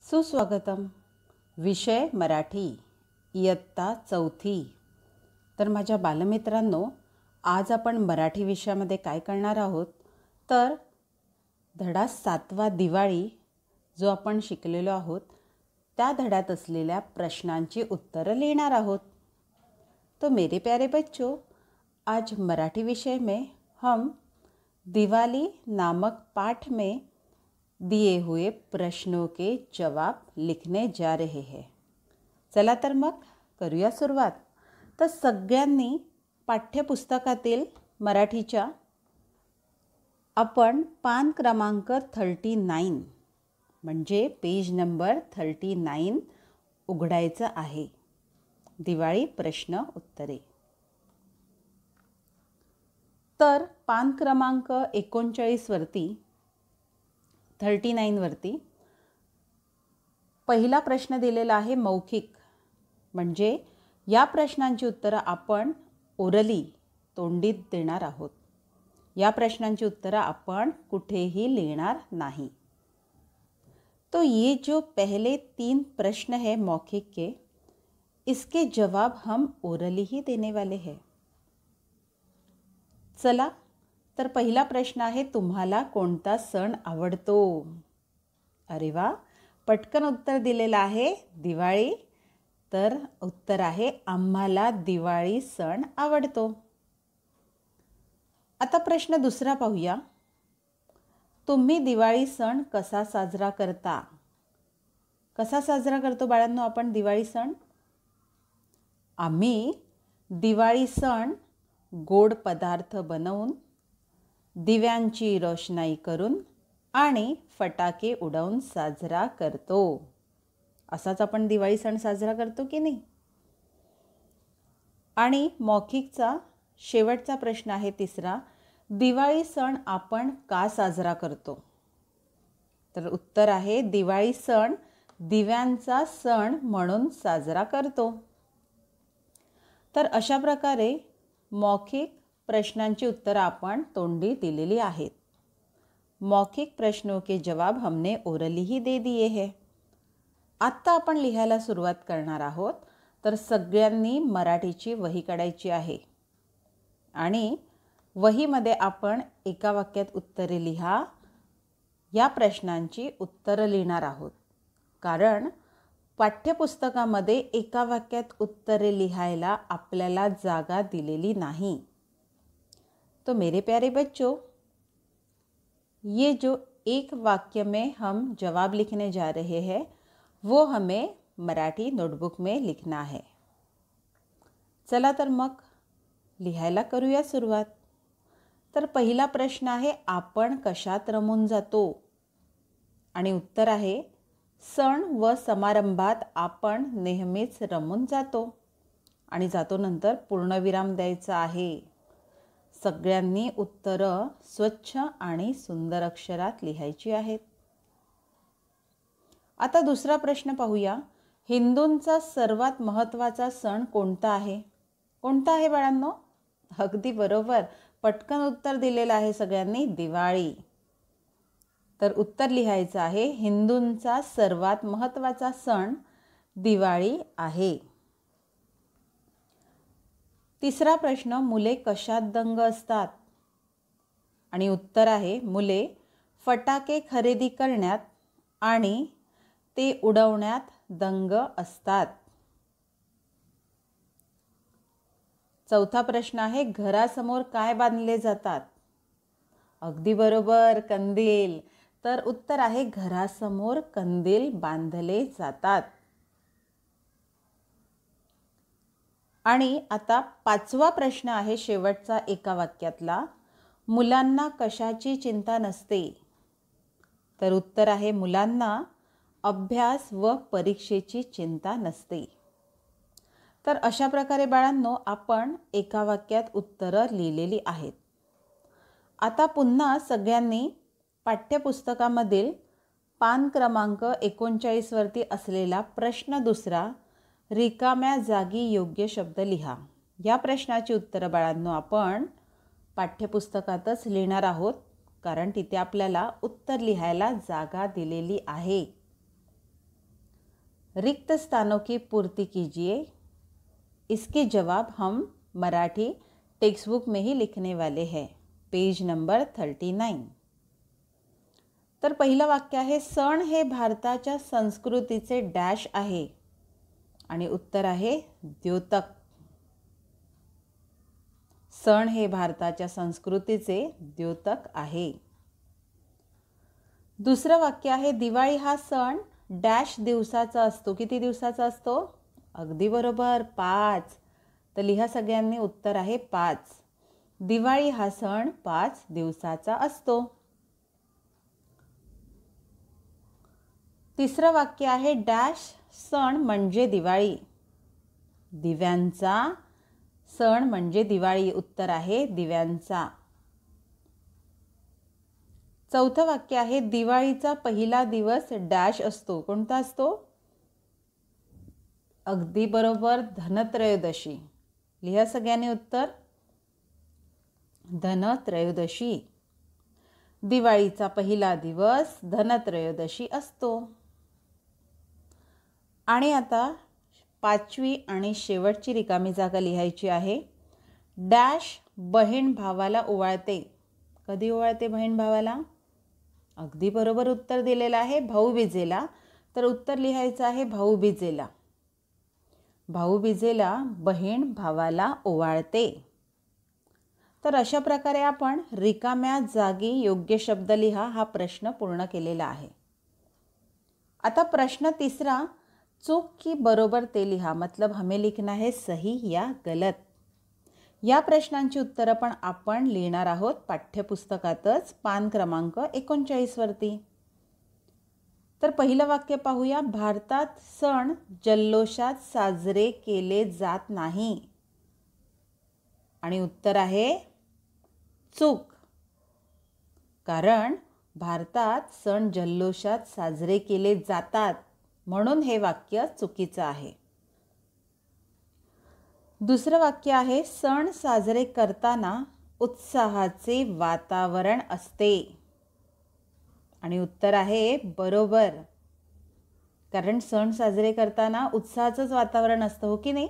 सुस्वागतम. विषय मराठी, इयत्ता चौथी. तर माझ्या बालमित्रांनो, आज आपण मराठी विषयामध्ये काय करणार आहोत तर धडा 7वा दिवाळी जो आपण शिकलेलो आहोत त्या धड्यात असलेल्या प्रश्नांची उत्तरं लिहिणार आहोत. तो मेरे प्यारे बच्चों, आज मराठी विषय में हम दिवाली नामक पाठ में दिए हुए प्रश्नों के जवाब लिखने जा रहे हैं. चला तर मग करूया सुरुवात. तर सगळ्यांनी पाठ्यपुस्तकातील मराठीच्या आपण पान क्रमांक 39 म्हणजे पेज नंबर 39 उघडायचं आहे. दिवाळी प्रश्न उत्तरे. तर पान क्रमांक 39 वरती 39 वरती पहिला प्रश्न दिलेला आहे मौखिक. म्हणजे या प्रश्नांची उत्तरं आपण ओरली तोंडीत देणार आहोत. या प्रश्नांची उत्तरं आपण कुठेही लिहिणार नाही. तो ये जो पहले 3 प्रश्न है मौखिक के, इसके जवाब हम ओरली ही देने वाले हैं. चला तर पहिला प्रश्न आहे, तुम्हाला कोणता सण आवडतो? अरे वा, पटकन उत्तर दिलेलं आहे दिवाळी. तर उत्तर आहे आम्हाला दिवाळी सण आवडतो. आता प्रश्न दुसरा पाहूया. तुम्ही दिवाळी सण कसा साजरा करता? कसा साजरा करतो बाळांनो आपण दिवाळी सण? आम्ही दिवाळी सण गोड पदार्थ बनवून, दिव्यांची रोषणाई करून आणि फटाके उडवून साजरा करतो. असाच आपण दिवाळी सण साजरा करतो की नाही? आणि मौखिकचा शेवटचा प्रश्न आहे तिसरा, दिवाळी सण आपण का साजरा करतो? तर उत्तर आहे दिवाळी सण दिव्यांचा सण म्हणून साजरा करतो. तर अशा प्रकारे मौखिक प्रश्नांची उत्तरं आपण तोंडी दिलेली आहेत. मौखिक प्रश्नों के जवाब हमने ओरली ही दे दिए हैं. आत्ता आपण लिहायला सुरुवात करणार आहोत. तर सगळ्यांनी मराठीची वही काढायची आहे आणि वहीमध्ये आपण एका वाक्यात उत्तरे लिहा. या प्रश्नांची उत्तरं लिहिणार आहोत कारण पाठ्यपुस्तकामध्ये एका वाक्यात उत्तरे लिहायला आपल्याला जागा दिलेली नाही. तो मेरे प्यारे बच्चों, ये जो एक वाक्य में हम जवाब लिखने जा रहे हैं वो हमें मराठी नोटबुक में लिखना है. चला तर मग लिहायला करूया सुरुवात. तर पहिला प्रश्न आहे, आपण कशात रमून जातो? आणि उत्तर आहे सण व समारंभात आपण नेहमीच रमून जातो. आणि जातो नंतर पूर्णविराम द्यायचा आहे. सगळ्यांनी उत्तरं स्वच्छ आणि सुंदर अक्षरात लिहायची आहेत. आता दुसरा प्रश्न पाहूया. हिंदूंचा सर्वात महत्त्वाचा सण कोणता आहे? कोणता आहे बाळांनो? अगदी बरोबर, पटकन उत्तर दिलेलं आहे सगळ्यांनी, दिवाळी. तर उत्तर लिहायचं आहे हिंदूंचा सर्वात महत्त्वाचा सण दिवाळी आहे. तिसरा प्रश्न, मुले कशात दंग असतात? आणि उत्तर आहे मुले फटाके खरेदी करण्यात आणि ते उडवण्यात दंग असतात. चौथा प्रश्न आहे, घरासमोर काय बांधले जातात? अगदी बरोबर, कंदील. तर उत्तर आहे घरासमोर कंदील बांधले जातात. आणि आता 5वा प्रश्न आहे शेवटचा एका वाक्यातला, मुलांना कशाची चिंता नसते? तर उत्तर आहे मुलांना अभ्यास व परीक्षेची चिंता नसते. तर अशा प्रकारे बाळांनो आपण एका वाक्यात उत्तरं लिहिलेली आहेत. आता पुन्हा सगळ्यांनी पाठ्यपुस्तकामधील पान क्रमांक 39 वरती असलेला प्रश्न दुसरा, रिकाम्या जागी योग्य शब्द लिहा. या प्रश्नाची उत्तरं बाळांनो आपण पाठ्यपुस्तकातच लिहिणार आहोत कारण तिथे आपल्याला उत्तर लिहायला जागा दिलेली आहे. रिक्त स्थानों की पूर्ति कीजिए। इसके जवाब हम मराठी टेक्स्ट बुक में ही लिखने वाले हैं, पेज नंबर 39। तर पहिलं वाक्य आहे, सण हे भारताच्या संस्कृतीचे डॅश आहे, आणि उत्तर आहे द्योतक। सण हे भारताच्या संस्कृतीचे द्योतक आहे। दुसरं वाक्य आहे, दिवाळी हा सण डॅश दिवसाचा असतो। किती दिवसाचा असतो? अगदी बरोबर, 5। तर लिहा सगळ्यांनी, उत्तर आहे 5। दिवाळी हा सण 5 दिवसाचा असतो। तिसरं वाक्य आहे, डॅश सण म्हणजे दिवाळी। दिव्यांचा सण म्हणजे दिवाळी, उत्तर आहे दिव्यांचा। चौथं वाक्य आहे, दिवाळीचा पहिला दिवस डॅश असतो। कोणता असतो? अगदी बरोबर, धनत्रयोदशी। लिहा सगळ्यांनी उत्तर, धनत्रयोदशी। दिवाळीचा पहिला दिवस धनत्रयोदशी असतो। आणि आता 5वी आणि शेवटची रिकामी जागा लिहायची आहे। डॅश बहीण भावाला ओवाळते। कधी ओवाळते बहीण भावाला? अगदी बरोबर उत्तर दिलेलं आहे, भाऊबीजेला। तर उत्तर लिहायचं आहे भाऊबीजेला। भाऊबीजेला बहीण भावाला ओवाळते। तर अशा प्रकारे आपण रिकाम्या जागी योग्य शब्द लिहा हा प्रश्न पूर्ण केलेला आहे। आता प्रश्न तिसरा, चूक की बरोबर ते लिहा, मतलब हमें लिखना है सही या गलत। या प्रश्नांची उत्तरं पण आपण लिहिणार आहोत पाठ्यपुस्तकातच, पान क्रमांक 39 वरती। तर पहिलं वाक्य पाहूया, भारतात सण जल्लोषात साजरे केले जात नाही, आणि उत्तर आहे चूक। कारण भारतात सण जल्लोषात साजरे केले जातात, म्हणून हे वाक्य चुकीचं आहे। दुसरं वाक्य आहे, सण साजरे करताना उत्साहाचे वातावरण असते, आणि उत्तर आहे बरोबर। कारण सण साजरे करताना उत्साहाचंच वातावरण असतं, हो की नाही?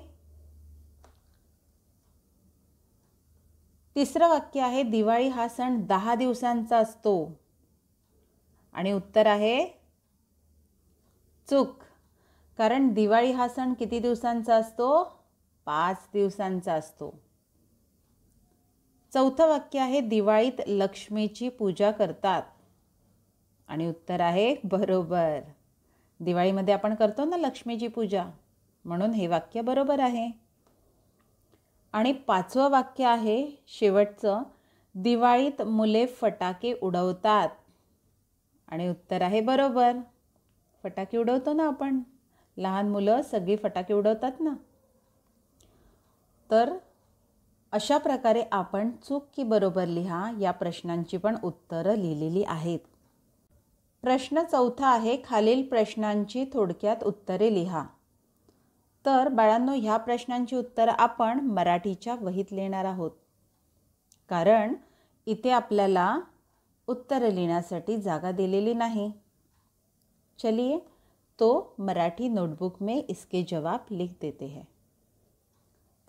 तिसरं वाक्य आहे, दिवाळी हा सण 10 दिवसांचा असतो, आणि उत्तर आहे चूक। कारण दिवाळी हा सण किती दिवसांचा असतो? 5 दिवसांचा असतो। चौथं वाक्य आहे, दिवाळीत लक्ष्मीची पूजा करतात, आणि उत्तर आहे बरोबर। दिवाळीमध्ये आपण करतो ना लक्ष्मीची पूजा, म्हणून हे वाक्य बरोबर आहे। आणि 5वं वाक्य आहे शेवटचं, दिवाळीत मुले फटाके उडवतात, आणि उत्तर आहे बरोबर। फटाके उडवतो ना आपण, लहान मुलं सगळी फटाके उडवतात ना। तर अशा प्रकारे आपण चूक की बरोबर लिहा या प्रश्नांची पण उत्तरं लिहिलेली आहेत। प्रश्न चौथा आहे, खालील प्रश्नांची थोडक्यात उत्तरे लिहा। तर बाळांनो, ह्या प्रश्नांची उत्तरं आपण मराठीच्या वहीत लिहिणार आहोत, कारण इथे आपल्याला उत्तरं लिहिण्यासाठी जागा दिलेली नाही। चलिए, तो मराठी नोटबुक में इसके जवाब लिख देते हैं।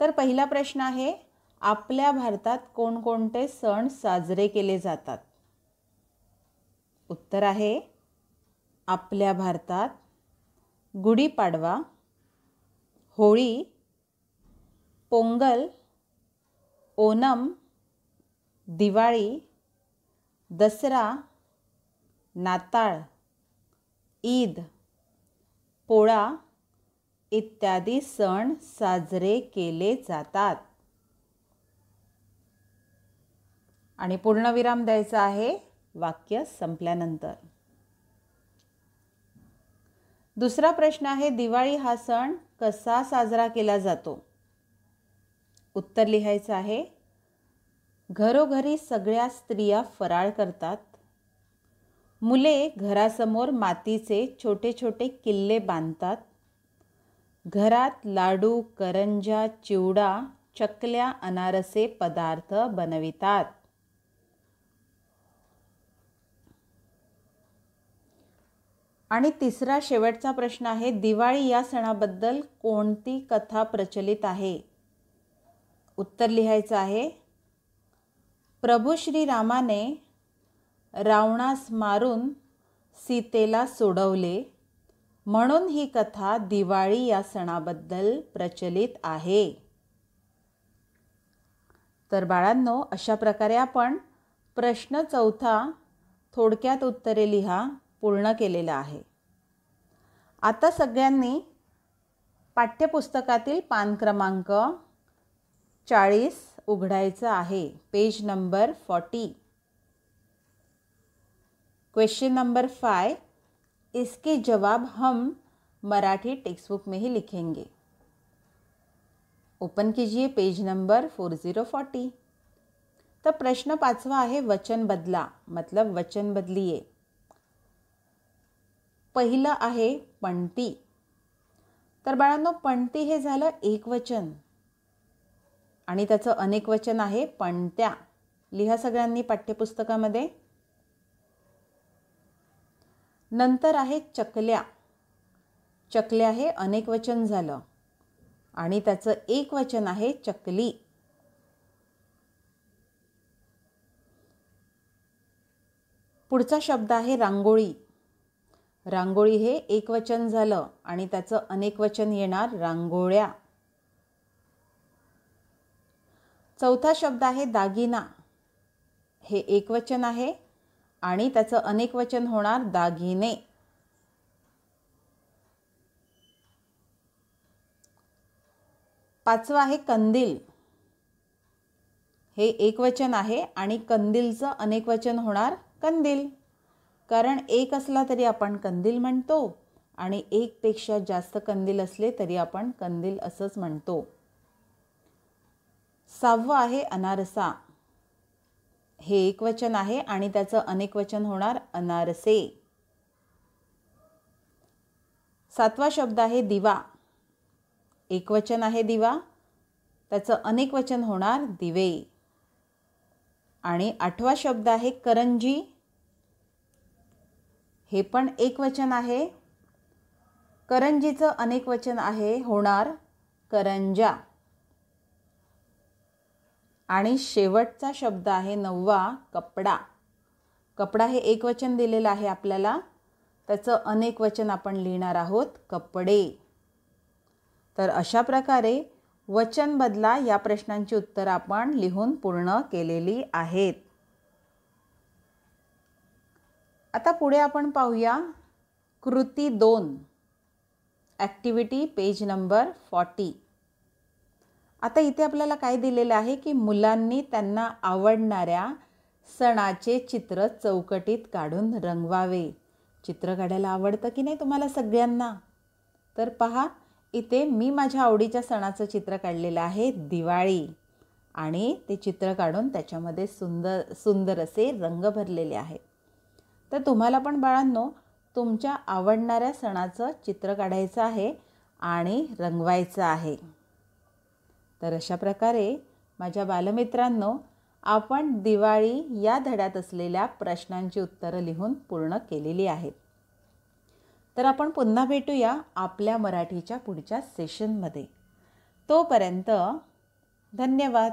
तर पहिला प्रश्न आहे, आपल्या भारतात कोणकोणते सण साजरे केले जातात? उत्तर आहे, आपल्या भारतात गुढीपाडवा, होळी, पोंगल, ओणम, दिवाळी, दसरा, नाताळ, ईद, पोळा इत्यादी सण साजरे केले जातात। आणि पूर्णविराम द्यायचा आहे वाक्य संपल्यानंतर। दुसरा प्रश्न आहे, दिवाळी हा सण कसा साजरा केला जातो? उत्तर लिहायचं आहे, घरोघरी सगळ्या स्त्रिया फराळ करतात, मुले घरासमोर मातीचे छोटे छोटे किल्ले बांधतात, घरात लाडू, करंज्या, चिवडा, चकल्या, अनारसे पदार्थ बनवितात। आणि तिसरा शेवटचा प्रश्न आहे, दिवाळी या सणाबद्दल कोणती कथा प्रचलित आहे? उत्तर लिहायचं आहे, प्रभू श्रीरामाने रावणास मारून सीतेला सोडवले म्हणून ही कथा दिवाळी या सणाबद्दल प्रचलित आहे. तर बाळांनो, अशा प्रकारे आपण प्रश्न 4 थोडक्यात उत्तरे लिहा पूर्ण केलेला आहे. आता सगळ्यांनी पाठ्यपुस्तकातील पान क्रमांक 40 उघडायचं आहे. Page number 40. क्वेश्चन नंबर 5, इसके जवाब हम मराठी टेक्स्ट बुक में ही लिखेंगे. ओपन कीजिए पेज नंबर 4040. तर प्रश्न 5वां आहे, वचन बदला, मतलब वचन बदलिए. पहिलं आहे पणती. तर बाळांनो, पणती हे झालं एक वचन आणि त्याचं अनेक वचन आहे पणत्या. लिहा सगळ्यांनी पाठ्यपुस्तकामध्ये. नंतर आहे चकल्या. चकल्या हे अनेक वचन झालं आणि त्याचं एक वचन आहे चकली. पुढचा शब्द आहे रांगोळी. रांगोळी हे एक वचन झालं आणि त्याचं अनेक वचन येणार रांगोळ्या. चौथा शब्द आहे दागिना. हे एक वचन आहे आणि त्याचं अनेक वचन होणार दागिने. पाचवा आहे कंदील. हे एक वचन आहे आणि कंदीलचं अनेक वचन होणार कंदील, कारण एक असला तरी आपण कंदील म्हणतो आणि एकपेक्षा जास्त कंदील असले तरी आपण कंदील असंच म्हणतो. सहावं आहे अनारसा. हे एक वचन आहे आणि त्याचं अनेक वचन होणार अनारसे. सातवा शब्द आहे दिवा. एक वचन आहे दिवा, त्याचं अनेक वचन होणार दिवे. आणि आठवा शब्द आहे करंजी. हे पण एक वचन आहे, करंजीचं अनेक वचन आहे होणार करंजा. आणि शेवटचा शब्द आहे 9वा कपडा. कपडा हे एक वचन दिलेलं आहे आपल्याला, त्याचं अनेक वचन आपण लिहिणार आहोत कपडे. तर अशा प्रकारे वचन बदला या प्रश्नांची उत्तरं आपण लिहून पूर्ण केलेली आहेत. आता पुढे आपण पाहूया कृती 2, ॲक्टिव्हिटी पेज नंबर 40. आता इथे आपल्याला काय दिलेलं आहे की मुलांनी त्यांना आवडणाऱ्या सणाचे चित्र चौकटीत काढून रंगवावे. चित्र काढायला आवडतं की नाही तुम्हाला सगळ्यांना? तर पहा, इथे मी माझ्या आवडीच्या सणाचं चित्र काढलेलं आहे दिवाळी, आणि ते चित्र काढून त्याच्यामध्ये सुंदर असे रंग भरलेले आहेत. तर तुम्हाला पण बाळांनो तुमच्या आवडणाऱ्या सणाचं चित्र काढायचं आहे आणि रंगवायचं आहे. तर अशा प्रकारे माझ्या बालमित्रांनो, आपण दिवाळी या धड्यात असलेल्या प्रश्नांची उत्तरं लिहून पूर्ण केलेली आहेत. तर आपण पुन्हा भेटूया आपल्या मराठीच्या पुढच्या सेशनमध्ये. तोपर्यंत धन्यवाद.